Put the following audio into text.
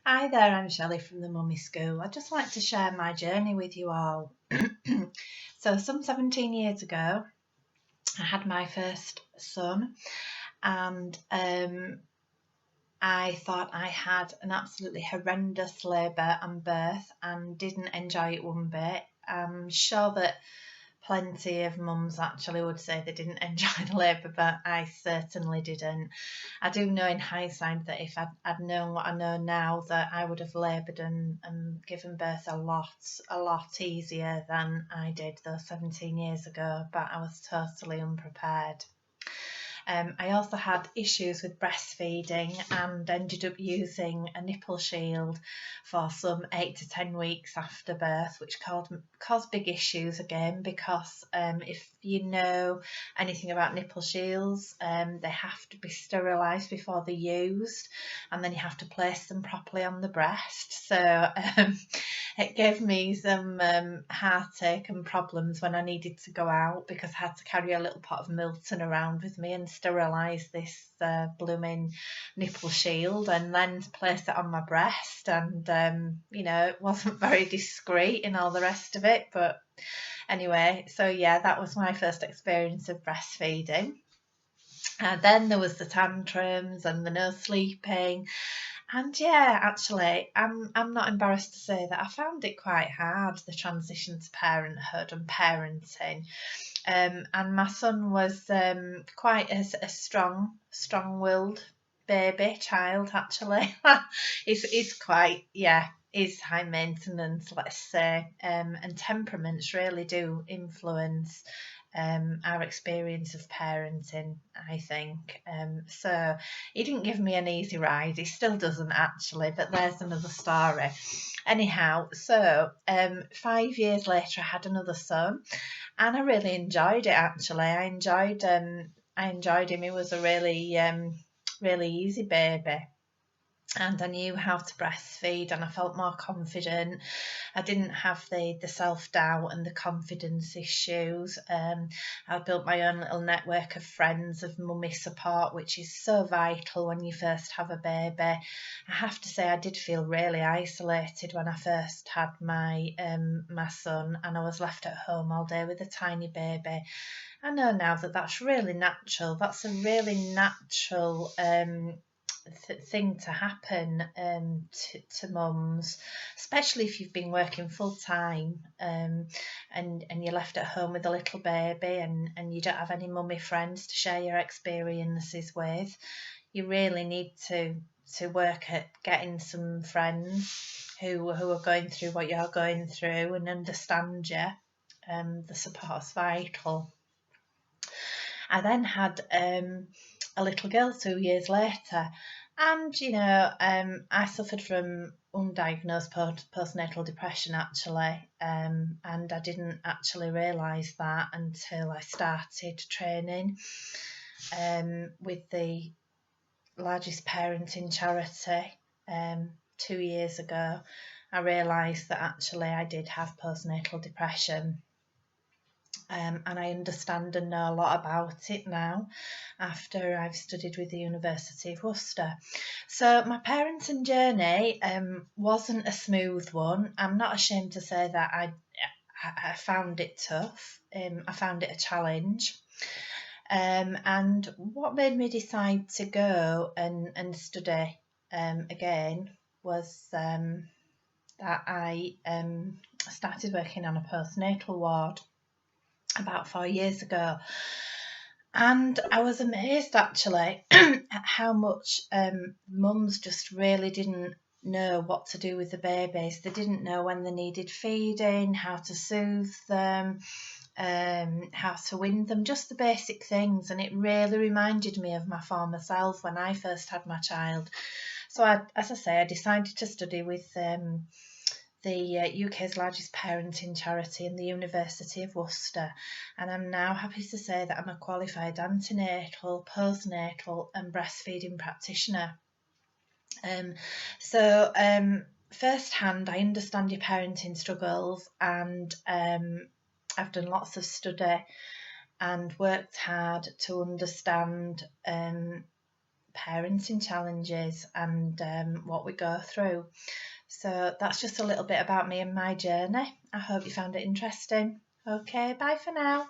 Hi there, I'm Shelley from the Mummy School. I'd just like to share my journey with you all. So, some 17 years ago, I had my first son, and I thought I had an absolutely horrendous labour and birth and didn't enjoy it one bit. I'm sure that plenty of mums actually would say they didn't enjoy the labour, but I certainly didn't. I do know in hindsight that if I'd known what I know now, that I would have laboured and given birth a lot easier than I did those 17 years ago, but I was totally unprepared. I also had issues with breastfeeding and ended up using a nipple shield for some 8 to 10 weeks after birth, which caused big issues again because if you know anything about nipple shields, they have to be sterilised before they're used, and then you have to place them properly on the breast. So it gave me some heartache and problems when I needed to go out because I had to carry a little pot of Milton around with me and sterilise this blooming nipple shield and then place it on my breast. And, it wasn't very discreet and all the rest of it. But anyway, so yeah, that was my first experience of breastfeeding. And then there was the tantrums and the no sleeping. And yeah, actually, I'm not embarrassed to say that I found it quite hard, the transition to parenthood and parenting. And my son was quite a strong-willed baby child. Actually, he's quite he's high maintenance, let's say, and temperaments really do influence our experience of parenting, I think. So he didn't give me an easy ride. He still doesn't actually, but there's another story. Anyhow, so 5 years later, I had another son, and I really enjoyed it. Actually, I enjoyed him. He was a really easy baby. And I knew how to breastfeed, and I felt more confident. I didn't have the self doubt and the confidence issues. I built my own little network of friends, of mummy support, which is so vital when you first have a baby. I have to say, I did feel really isolated when I first had my son, and I was left at home all day with a tiny baby. I know now that that's really natural. That's a really natural thing to happen to mums, especially if you've been working full time and you're left at home with a little baby and you don't have any mummy friends to share your experiences with. You really need to work at getting some friends who are going through what you're going through and understand you. The support's vital. I then had a little girl 2 years later, and I suffered from undiagnosed postnatal depression actually, and I didn't actually realise that until I started training with the largest parenting charity 2 years ago. I realised that actually I did have postnatal depression. And I understand and know a lot about it now after I've studied with the University of Worcester. So my parenting journey wasn't a smooth one. I'm not ashamed to say that I found it tough. I found it a challenge. And what made me decide to go and study again was that I started working on a postnatal ward about 4 years ago. And I was amazed actually at how much mums just really didn't know what to do with the babies. They didn't know when they needed feeding, how to soothe them, how to wean them, just the basic things. And it really reminded me of my former self when I first had my child. So, as I say, I decided to study with the UK's largest parenting charity in the University of Worcester, and I'm now happy to say that I'm a qualified antenatal, postnatal and breastfeeding practitioner. Firsthand, I understand your parenting struggles, and I've done lots of study and worked hard to understand parenting challenges and what we go through. So that's just a little bit about me and my journey. I hope you found it interesting. Okay, bye for now.